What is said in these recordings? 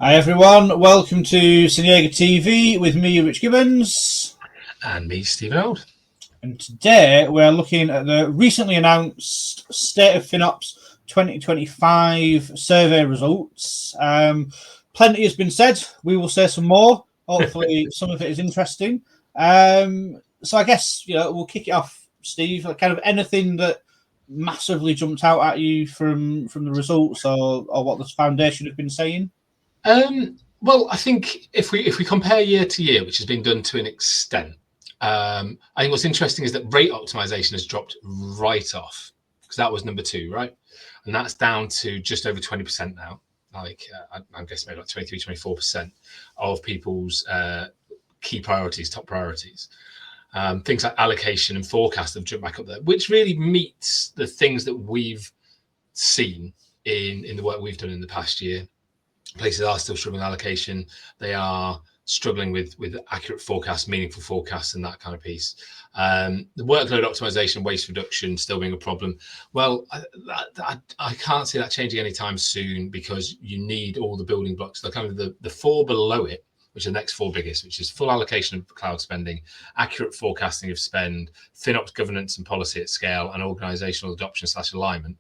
Hi everyone, welcome to Seniega TV with me, Rich Gibbons. And me, Stephen Old. And today we're looking at the recently announced State of FinOps 2025 survey results. Plenty has been said. We will say some more. Hopefully some of it is interesting. So I guess, we'll kick it off, Steve. Kind of anything that massively jumped out at you from the results or what the foundation have been saying? Well, I think if we compare year to year, which has been done to an extent, I think what's interesting is that rate optimization has dropped right off, because that was number 2, right? And that's down to just over 20% now. I'm guessing maybe like 23, 24% of people's key priorities, top priorities. Things like allocation and forecast have jumped back up there, which really meets the things that we've seen in the work we've done in the past year. Places are still struggling with allocation. They are struggling with accurate forecasts, meaningful forecasts, and that kind of piece. The workload optimization, waste reduction still being a problem. Well, I can't see that changing anytime soon, because you need all the building blocks. The kind of the 4 below it, which are the next 4 biggest, which is full allocation of cloud spending, accurate forecasting of spend, FinOps governance and policy at scale, and organizational adoption/alignment,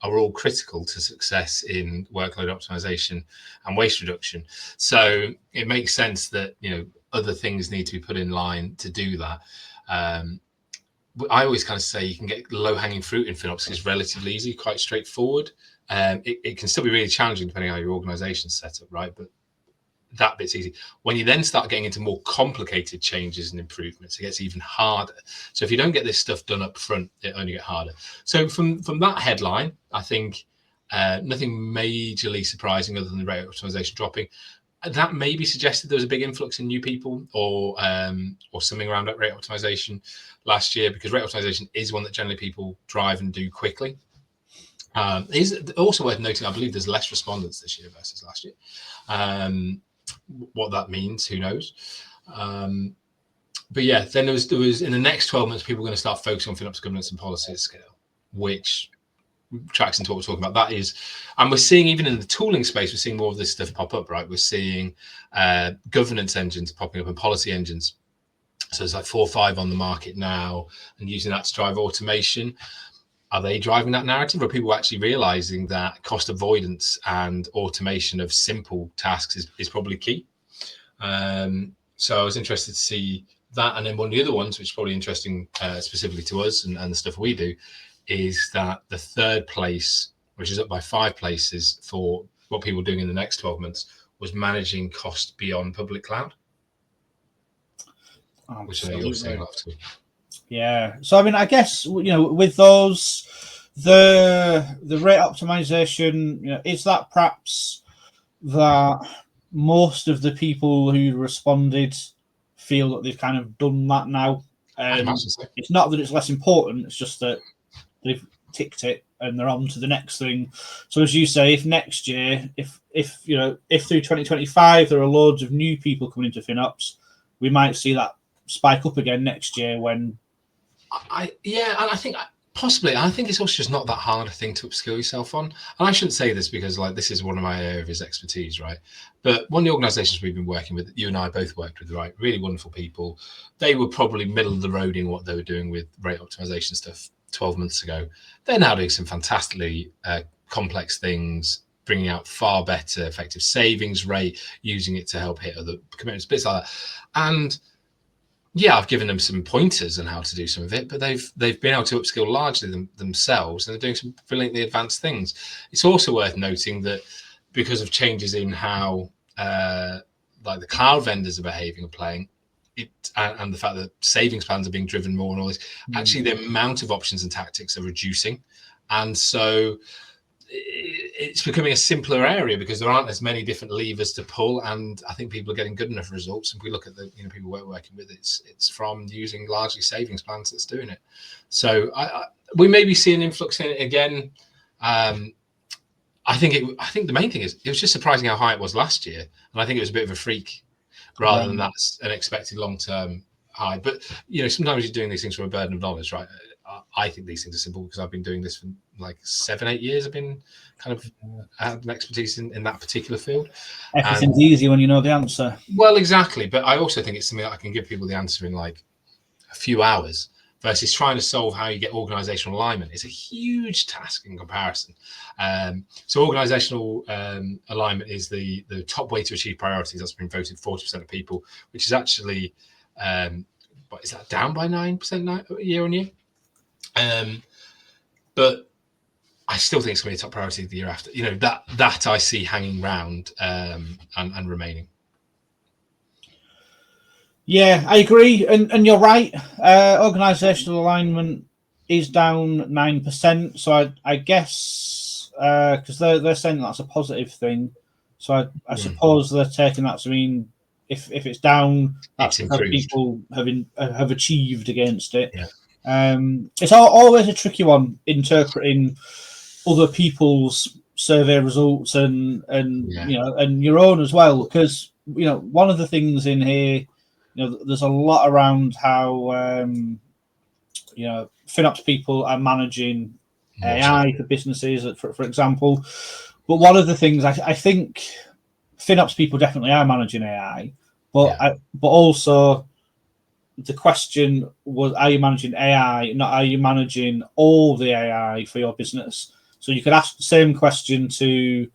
are all critical to success in workload optimization and waste reduction. So it makes sense that other things need to be put in line to do that. I always kind of say you can get low-hanging fruit in FinOps. It's relatively easy, quite straightforward. It can still be really challenging depending on how your organization's set up, right? But that bit's easy. When you then start getting into more complicated changes and improvements, it gets even harder. So if you don't get this stuff done up front, it only gets harder. So from that headline, I think nothing majorly surprising other than the rate optimization dropping. That maybe suggested there was a big influx in new people or something around that rate optimization last year, because rate optimization is one that generally people drive and do quickly. Is also worth noting, I believe there's less respondents this year versus last year. What that means, who knows? But yeah, then there was in the next 12 months, people are going to start focusing on FinOps governance and policy at scale, which tracks into what we're talking about. That is, and we're seeing even in the tooling space, we're seeing more of this stuff pop up, right? We're seeing governance engines popping up and policy engines. So there's like 4 or 5 on the market now, and using that to drive automation. Are they driving that narrative, or are people actually realizing that cost avoidance and automation of simple tasks is probably key? So I was interested to see that. And then one of the other ones, which is probably interesting specifically to us and the stuff we do, is that the 3rd place, which is up by 5 places for what people are doing in the next 12 months, was managing cost beyond public cloud. Absolutely. Which I know you're saying a lot too. Yeah. So, I mean, I guess, with those, the rate optimization, is that perhaps that most of the people who responded feel that they've kind of done that now? So. It's not that it's less important, it's just that they've ticked it and they're on to the next thing. So as you say, if next year, if through 2025 there are loads of new people coming into FinOps, we might see that spike up again next year when... And I think possibly. I think it's also just not that hard a thing to upskill yourself on. And I shouldn't say this because this is one of my areas of expertise, right? But one of the organizations we've been working with, you and I both worked with, right? Really wonderful people. They were probably middle of the road in what they were doing with rate optimization stuff 12 months ago. They're now doing some fantastically complex things, bringing out far better effective savings rate, using it to help hit other commitments, bits like that. And yeah, I've given them some pointers on how to do some of it, but they've been able to upskill largely themselves, and they're doing some brilliantly advanced things. It's also worth noting that because of changes in how the cloud vendors are behaving and playing, and the fact that savings plans are being driven more and all this, actually the amount of options and tactics are reducing, and so it's becoming a simpler area because there aren't as many different levers to pull, and I think people are getting good enough results. If we look at the people we're working with, it's from using largely savings plans that's doing it. So we may be seeing an influx in it again. I think the main thing is it was just surprising how high it was last year, and I think it was a bit of a freak rather than that's an expected long-term high. But sometimes you're doing these things from a burden of knowledge, right? I think these things are simple because I've been doing this for like 7-8 years. I've been kind of had an expertise in that particular field. Everything's easy when you know the answer. Well, exactly. But I also think it's something that I can give people the answer in like a few hours versus trying to solve how you get organizational alignment. It's a huge task in comparison. So organizational alignment is the top way to achieve priorities. That's been voted 40% of people, which is actually, is that down by 9% year on year? But I still think it's going to be a top priority the year after. You know, that I see hanging around and remaining. Yeah, I agree, and you're right. Organisational alignment is down 9%. So I guess because they're saying that's a positive thing. So I suppose they're taking that to mean if it's down, that's because people have achieved against it. Yeah. It's always a tricky one interpreting other people's survey results and you know and your own as well, because you know one of the things in here, you know, there's a lot around how you know FinOps people are managing AI for businesses, for example. But one of the things I think FinOps people definitely are managing AI, but but also the question was, are you managing AI? Not are you managing all the AI for your business? So you could ask the same question to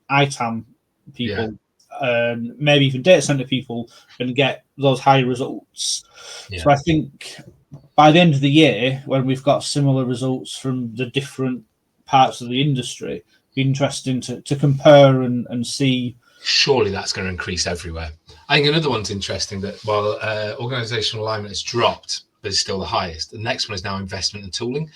ITAM people, maybe even data center people, and get those high results. Yeah. So I think by the end of the year, when we've got similar results from the different parts of the industry, it'd be interesting to compare and see. Surely that's going to increase everywhere. I think another one's interesting that while organizational alignment has dropped, but is still the highest, the next one is now investment and tooling.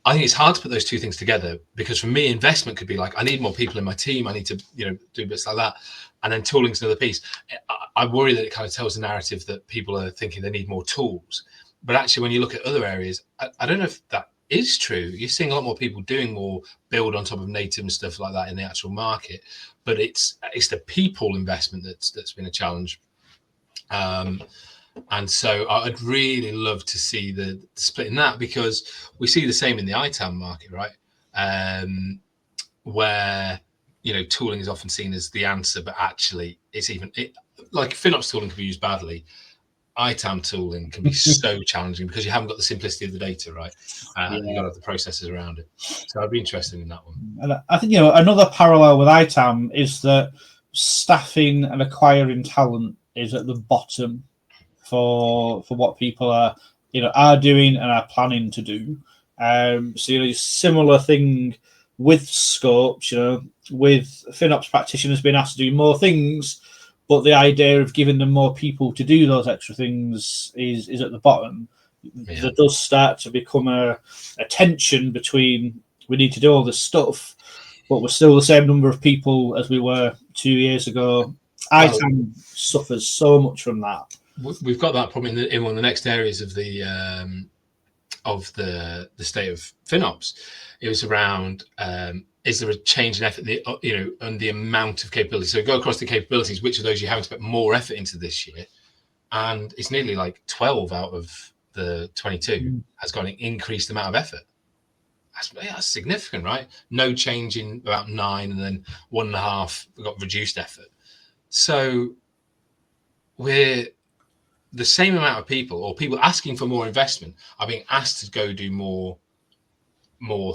I think it's hard to put those two things together because for me, investment could be like, I need more people in my team. I need to, you know, do bits like that. And then tooling's another piece. I worry that it kind of tells the narrative that people are thinking they need more tools. But actually, when you look at other areas, I don't know if that is true. You're seeing a lot more people doing more build on top of native and stuff like that in the actual market. But it's the people investment that's been a challenge. And so I'd really love to see the split in that, because we see the same in the ITAM market, right? Where, you know, tooling is often seen as the answer, but actually it's like FinOps tooling can be used badly. ITAM tooling can be so challenging because you haven't got the simplicity of the data, right? You've got to have the processes around it. So I'd be interested in that one. And I think, you know, another parallel with ITAM is that staffing and acquiring talent is at the bottom for what people are, you know, are doing and are planning to do. So, you know, similar thing with scopes, you know, with FinOps practitioners being asked to do more things, but the idea of giving them more people to do those extra things is at the bottom. Yeah. There does start to become a tension between, we need to do all this stuff, but we're still the same number of people as we were 2 years ago. ITAM suffers so much from that. We've got that problem in one of the next areas of the state of FinOps. It was around, is there a change in effort, you know, and the amount of capabilities? So go across the capabilities, which of those you having to put more effort into this year? And it's nearly like 12 out of the 22 has got an increased amount of effort. That's significant, right? No change in about 9, and then 1.5 got reduced effort. So we're the same amount of people, or people asking for more investment, are being asked to go do more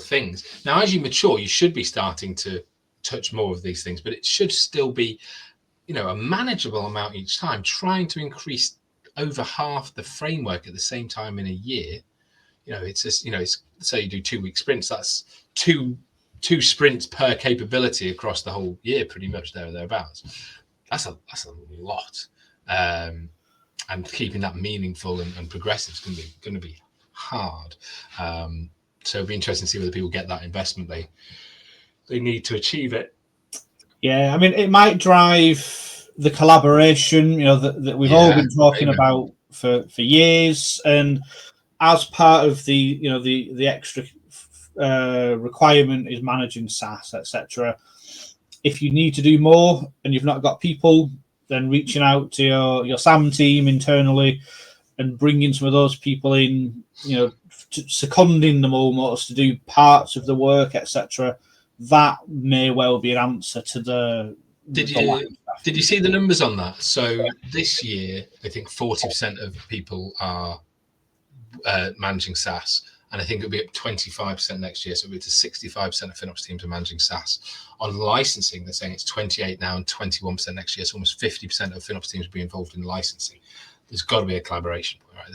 things. Now, as you mature, you should be starting to touch more of these things, but it should still be, you know, a manageable amount each time. Trying to increase over half the framework at the same time in a year, you know, it's just, you know, it's, say you do 2-week sprints, that's two sprints per capability across the whole year, pretty much there or thereabouts. That's a lot. And keeping that meaningful and progressive is going to be hard. So it'll be interesting to see whether people get that investment they need to achieve it. Yeah, I mean, it might drive the collaboration, you know, that we've all been talking about for years, and as part of the, you know, the extra requirement is managing SaaS, etc. If you need to do more and you've not got people, then reaching out to your SAM team internally and bringing some of those people in, seconding them almost to do parts of the work, etc. That may well be an answer to the. Did you see the numbers on that? So this year, I think 40% of people are managing SaaS, and I think it'll be up 25% next year. So it'll be to 65% of FinOps teams are managing SaaS. On licensing, they're saying it's 28 now and 21% next year. So almost 50% of FinOps teams will be involved in licensing. There's got to be a collaboration, right?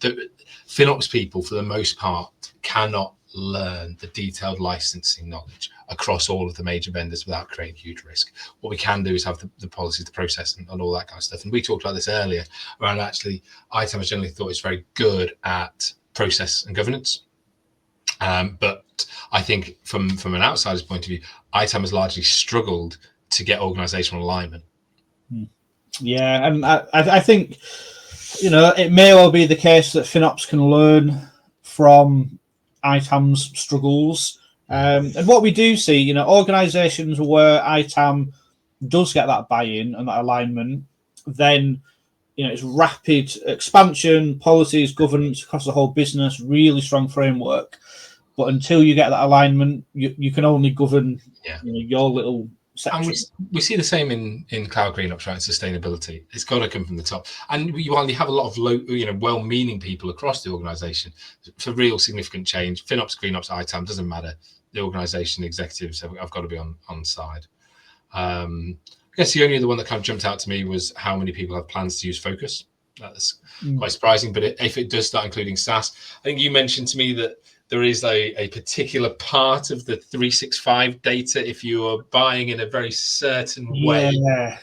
The FinOps people, for the most part, cannot learn the detailed licensing knowledge across all of the major vendors without creating huge risk. What we can do is have the policy, the process, and all that kind of stuff. And we talked about this earlier around actually, ITAM has generally thought it's very good at process and governance. But I think from an outsider's point of view, ITAM has largely struggled to get organizational alignment. Yeah, and I think, it may well be the case that FinOps can learn from ITAM's struggles. And what we do see, organizations where ITAM does get that buy-in and that alignment, then, it's rapid expansion, policies, governance across the whole business, really strong framework. But until you get that alignment, you can only govern your little section. And we see the same in cloud GreenOps, right? Sustainability. It's got to come from the top. And while you have a lot of well-meaning people across the organization, for real significant change, FinOps, GreenOps, ITAM, doesn't matter. The organization executives have got to be on side. I guess the only other one that kind of jumped out to me was how many people have plans to use Focus. That's quite surprising. But if it does start including SaaS, I think you mentioned to me that there is a particular part of the 365 data if you are buying in a very certain way.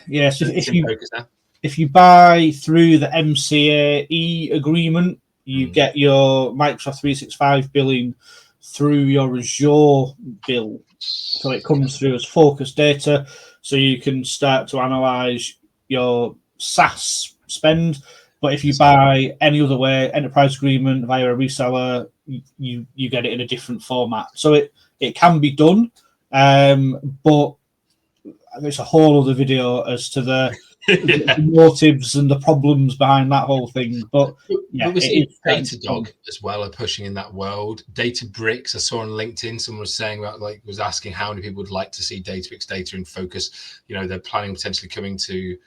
Yeah. So if you buy through the MCAE agreement, you get your Microsoft 365 billing through your Azure bill. So it comes through as focus data. So you can start to analyze your SaaS spend. But if you buy any other way, enterprise agreement via a reseller, you get it in a different format. So it can be done, but it's a whole other video as to the motives and the problems behind that whole thing. But we see Datadog as well are pushing in that world. Databricks, I saw on LinkedIn, someone was saying about was asking how many people would like to see Databricks data in Focus. They're planning potentially coming to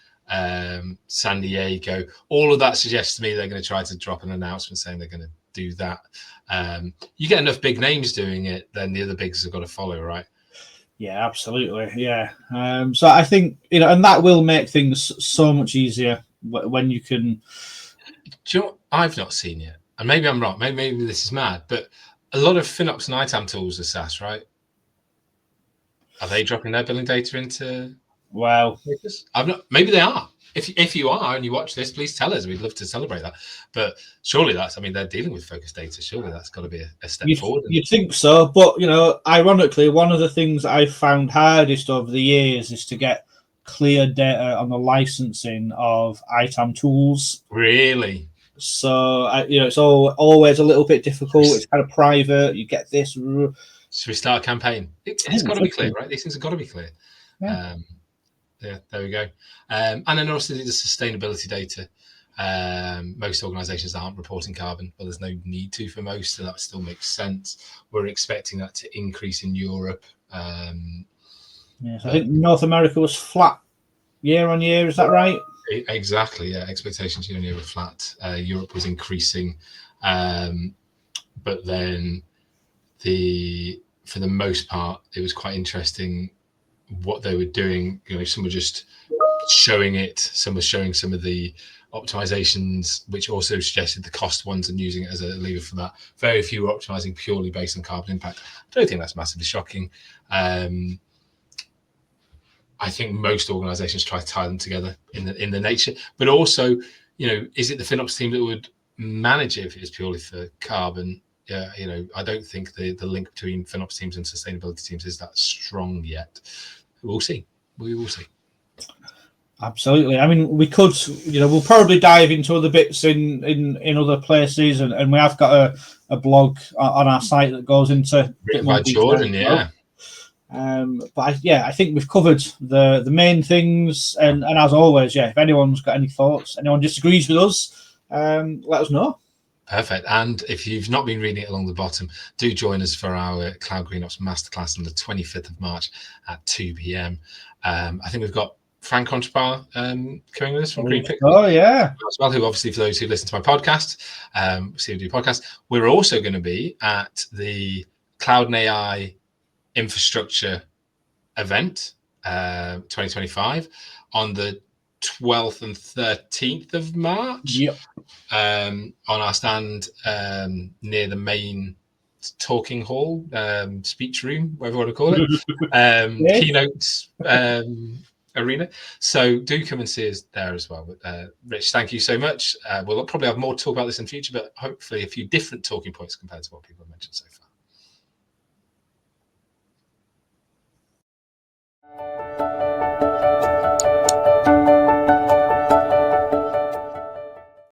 San Diego. All of that suggests to me they're going to try to drop an announcement saying they're going to do that. You get enough big names doing it, then the other bigs have got to follow, right? Yeah, absolutely. Yeah. So I think, and that will make things so much easier when you can. Do you know what I've not seen yet? And maybe I'm wrong. Maybe this is mad, but a lot of FinOps and ITAM tools are SaaS, right? Are they dropping their billing data into? Wow. Maybe they are. If you are and you watch this, please tell us. We'd love to celebrate that. But surely they're dealing with focus data. Surely that's got to be a step forward. You'd think so. But, ironically, one of the things that I've found hardest over the years is to get clear data on the licensing of ITAM tools. Really? So, it's always a little bit difficult. It's kind of private. You get this. Should we start a campaign? It's got to be clear, right? These things have got to be clear. Yeah. There we go. And then also the sustainability data. Most organizations aren't reporting carbon, but there's no need to for most, so that still makes sense. We're expecting that to increase in Europe. So I think North America was flat year on year, is that right? Exactly, yeah. Expectations year on year were flat. Europe was increasing. But then for the most part, it was quite interesting what they were doing. Some were just showing it, some were showing some of the optimizations, which also suggested the cost ones and using it as a lever for that. Very few were optimizing purely based on carbon impact. I don't think that's massively shocking. I think most organizations try to tie them together in the nature, but also, is it the FinOps team that would manage it if it's purely for carbon? I don't think the link between FinOps teams and sustainability teams is that strong yet. We'll see. We will see. Absolutely. I mean, we could, we'll probably dive into other bits in other places, and we have got a blog on our site that goes into written by Jordan, yeah. But I think we've covered the main things, and as always, if anyone's got any thoughts, anyone disagrees with us, let us know. Perfect. And if you've not been reading it along the bottom, do join us for our Cloud Green Ops Masterclass on the 25th of March at 2 p.m. I think we've got Frank Conchbar coming with us from Green Pixel. Oh, yeah. As well, who obviously, for those who listen to my podcast, see we do podcast. We're also going to be at the Cloud and AI Infrastructure event 2025 on the 12th and 13th of March. Yep. On our stand near the main talking hall, speech room, whatever you want to call it, keynotes arena. So do come and see us there as well. Rich, thank you so much. We'll probably have more to talk about this in future, but hopefully a few different talking points compared to what people have mentioned so far.